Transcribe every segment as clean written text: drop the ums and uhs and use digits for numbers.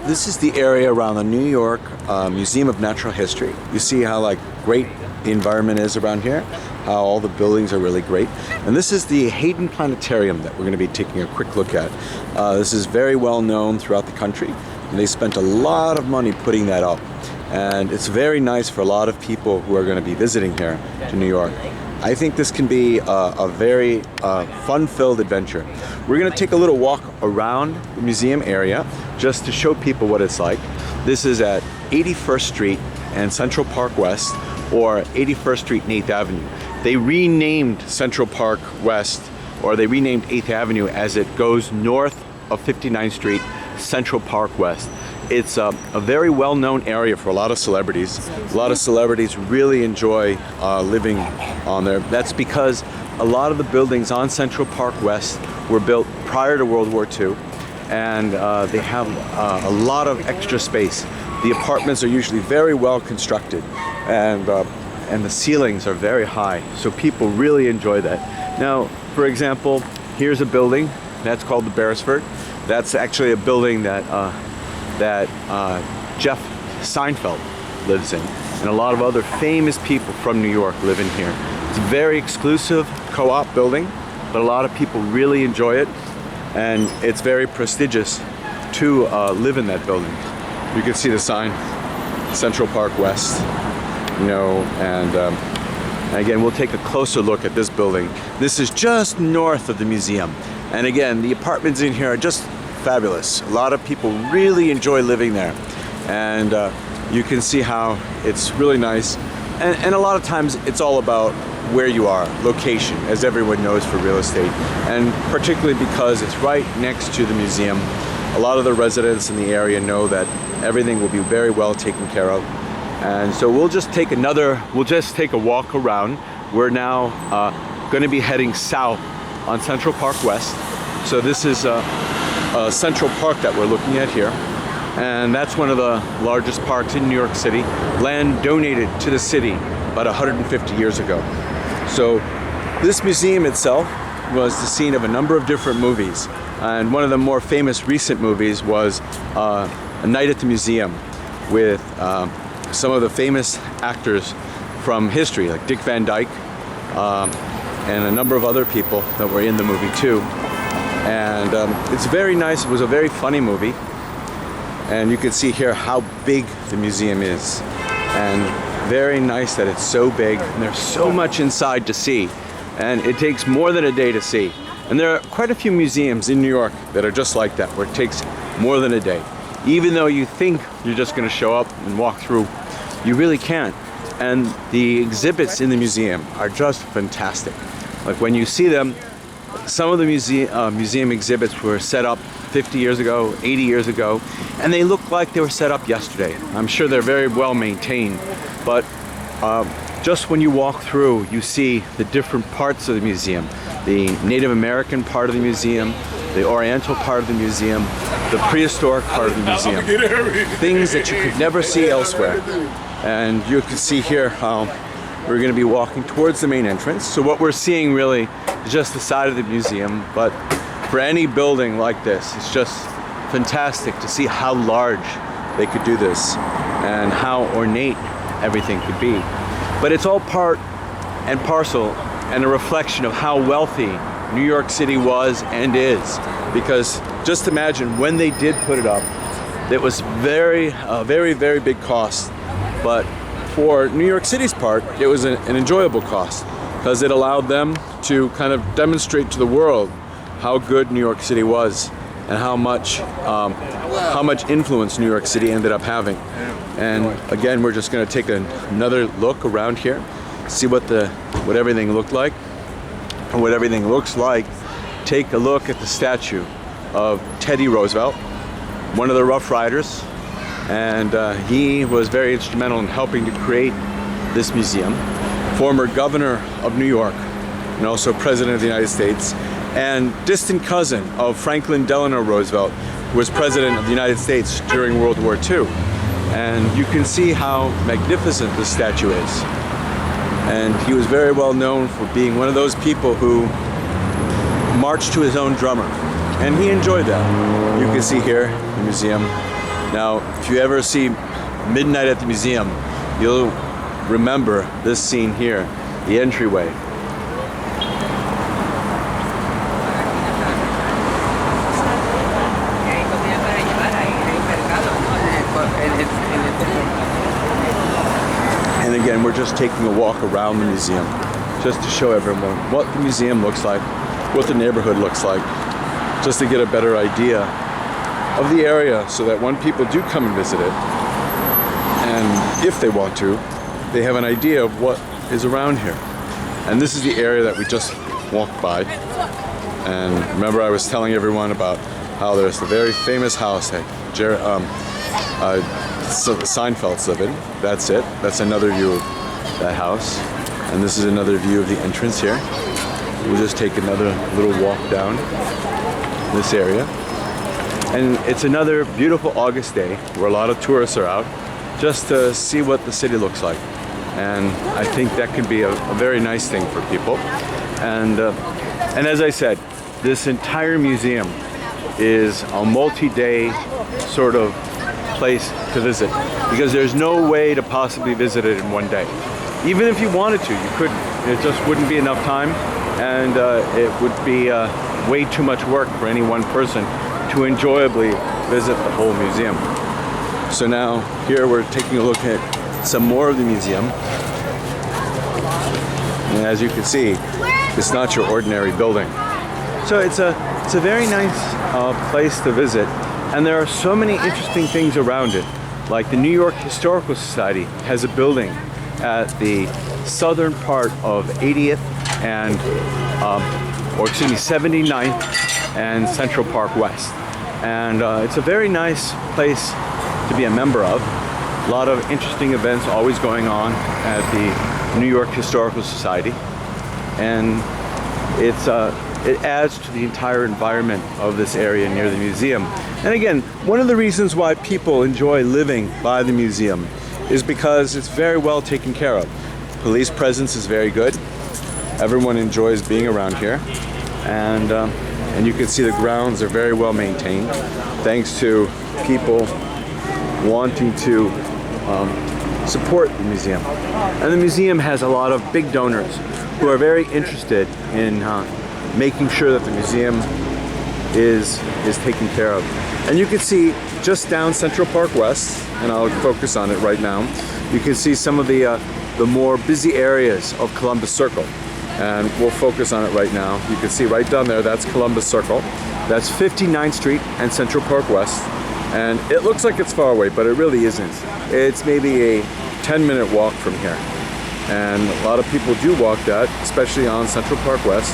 this is the area around the New York Museum of Natural History. You see how great the environment is around here, how all the buildings are really great. And this is the Hayden Planetarium that we're going to be taking a quick look at. This is very well known throughout the country, and they spent a lot of money putting that up. And it's very nice for a lot of people who are going to be visiting here to New York. I think this can be a very fun-filled adventure. We're going to take a little walk around the museum area just to show people what it's like. This is at 81st Street and Central Park West, or 81st Street and 8th Avenue. They renamed Central Park West, or they renamed 8th Avenue as it goes north of 59th Street, Central Park West. It's a very well-known area for a lot of celebrities. A lot of celebrities really enjoy living on there. That's because a lot of the buildings on Central Park West were built prior to World War II, and they have a lot of extra space. The apartments are usually very well constructed, and the ceilings are very high, so people really enjoy that. Now, for example, here's a building that's called the Beresford. That's actually a building that Jeff Seinfeld lives in, and a lot of other famous people from New York live in here. It's a very exclusive co-op building, but a lot of people really enjoy it, and it's very prestigious to live in that building. You can see the sign, Central Park West, and again, we'll take a closer look at this building. This is just north of the museum, and again, the apartments in here are just fabulous. A lot of people really enjoy living there, and you can see how it's really nice, and a lot of times it's all about where you are, location, as everyone knows for real estate, and particularly because it's right next to the museum. A lot of the residents in the area know that everything will be very well taken care of, and so we'll just take a walk around. We're now going to be heading south on Central Park West. So this is Central Park that we're looking at here, and that's one of the largest parks in New York City, land donated to the city about 150 years ago. So this museum itself was the scene of a number of different movies, and one of the more famous recent movies was A Night at the Museum, with some of the famous actors from history, like Dick Van Dyke, and a number of other people that were in the movie too. And it's very nice. It was a very funny movie, and you can see here how big the museum is, and very nice that it's so big, and there's so much inside to see, and it takes more than a day to see. And there are quite a few museums in New York that are just like that, where it takes more than a day. Even though you think you're just going to show up and walk through, you really can't. And the exhibits in the museum are just fantastic. Like when you see them, some of the museum exhibits were set up 50 years ago, 80 years ago, and they look like they were set up yesterday. I'm sure they're very well maintained, but just when you walk through, you see the different parts of the museum. The Native American part of the museum, the Oriental part of the museum, the prehistoric part of the museum. Things that you could never see elsewhere. And you can see here how we're going to be walking towards the main entrance. So what we're seeing really is just the side of the museum, but for any building like this, it's just fantastic to see how large they could do this and how ornate everything could be. But it's all part and parcel and a reflection of how wealthy New York City was and is. Because just imagine when they did put it up, it was very big cost. But for New York City's part, it was an enjoyable cost, because it allowed them to kind of demonstrate to the world how good New York City was and how much influence New York City ended up having. And again, we're just going to take another look around here, see what everything looked like and what everything looks like. Take a look at the statue of Teddy Roosevelt, one of the Rough Riders, and he was very instrumental in helping to create this museum. Former governor of New York and also president of the United States, and distant cousin of Franklin Delano Roosevelt, who was president of the United States during World War II. And you can see how magnificent this statue is. And he was very well known for being one of those people who marched to his own drummer. And he enjoyed that. You can see here in the museum Now, if you ever see Midnight at the Museum, you'll remember this scene here, the entryway. And again, we're just taking a walk around the museum just to show everyone what the museum looks like, what the neighborhood looks like, just to get a better idea of the area so that when people do come and visit it, and if they want to, they have an idea of what is around here. And this is the area that we just walked by. And remember, I was telling everyone about how there's the very famous house that Seinfeld's live in. That's it. That's another view of that house. And this is another view of the entrance here. We'll just take another little walk down this area. And it's another beautiful August day where a lot of tourists are out just to see what the city looks like. And I think that can be a very nice thing for people. And as I said, this entire museum is a multi-day sort of place to visit because there's no way to possibly visit it in one day. Even if you wanted to, you couldn't. It just wouldn't be enough time, and it would be way too much work for any one person to enjoyably visit the whole museum. So now here we're taking a look at some more of the museum. And as you can see, it's not your ordinary building. So it's a very nice place to visit, and there are so many interesting things around it. Like the New York Historical Society has a building at the southern part of 80th and, 79th and Central Park West. And it's a very nice place to be a member of. A lot of interesting events always going on at the New York Historical Society. And it adds to the entire environment of this area near the museum. And again, one of the reasons why people enjoy living by the museum is because it's very well taken care of. Police presence is very good. Everyone enjoys being around here. And you can see the grounds are very well maintained thanks to people wanting to support the museum. And the museum has a lot of big donors who are very interested in making sure that the museum is taken care of. And you can see just down Central Park West, and I'll focus on it right now, you can see some of the more busy areas of Columbus Circle. And we'll focus on it right now. You can see right down there, that's Columbus Circle. That's 59th Street and Central Park West. And it looks like it's far away, but it really isn't. It's maybe a 10-minute walk from here. And a lot of people do walk that, especially on Central Park West.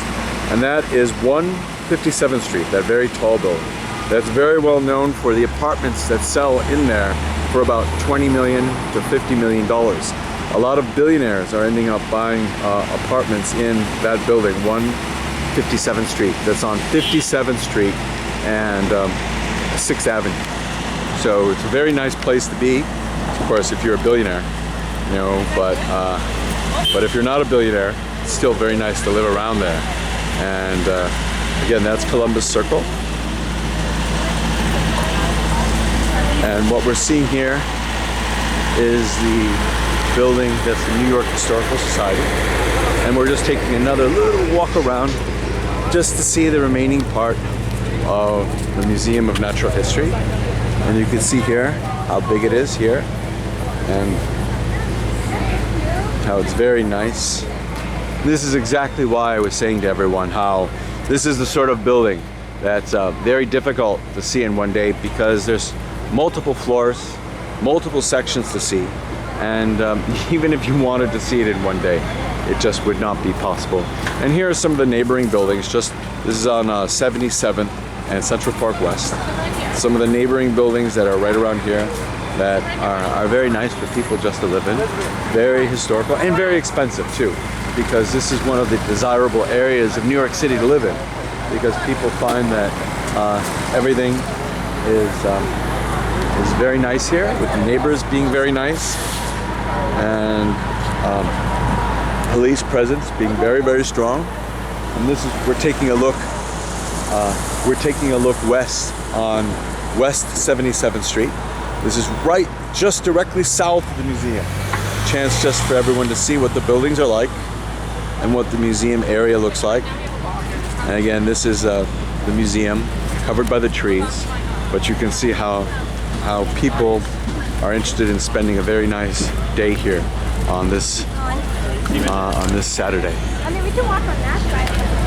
And that is 157th Street, that very tall building. That's very well known for the apartments that sell in there for about $20 million to $50 million. A lot of billionaires are ending up buying apartments in that building, 157th Street. That's on 57th Street and 6th Avenue. So it's a very nice place to be. Of course, if you're a billionaire, you know, but if you're not a billionaire, it's still very nice to live around there. And again, that's Columbus Circle. And what we're seeing here is the building that's the New York Historical Society. And we're just taking another little walk around just to see the remaining part of the Museum of Natural History. And you can see here how big it is here and how it's very nice. This is exactly why I was saying to everyone how this is the sort of building that's very difficult to see in one day because there's multiple floors, multiple sections to see. And even if you wanted to see it in one day, it just would not be possible. And here are some of the neighboring buildings. This is on 77th and Central Park West. Some of the neighboring buildings that are right around here that are very nice for people just to live in. Very historical and very expensive too, because this is one of the desirable areas of New York City to live in, because people find that everything is very nice here, with the neighbors being very nice, and police presence being very, very strong. And we're taking a look west on West 77th Street. This is right, just directly south of the museum. Chance just for everyone to see what the buildings are like and what the museum area looks like. And again, this is the museum covered by the trees, but you can see how people are interested in spending a very nice day here on this Saturday. I mean, we can walk on that side.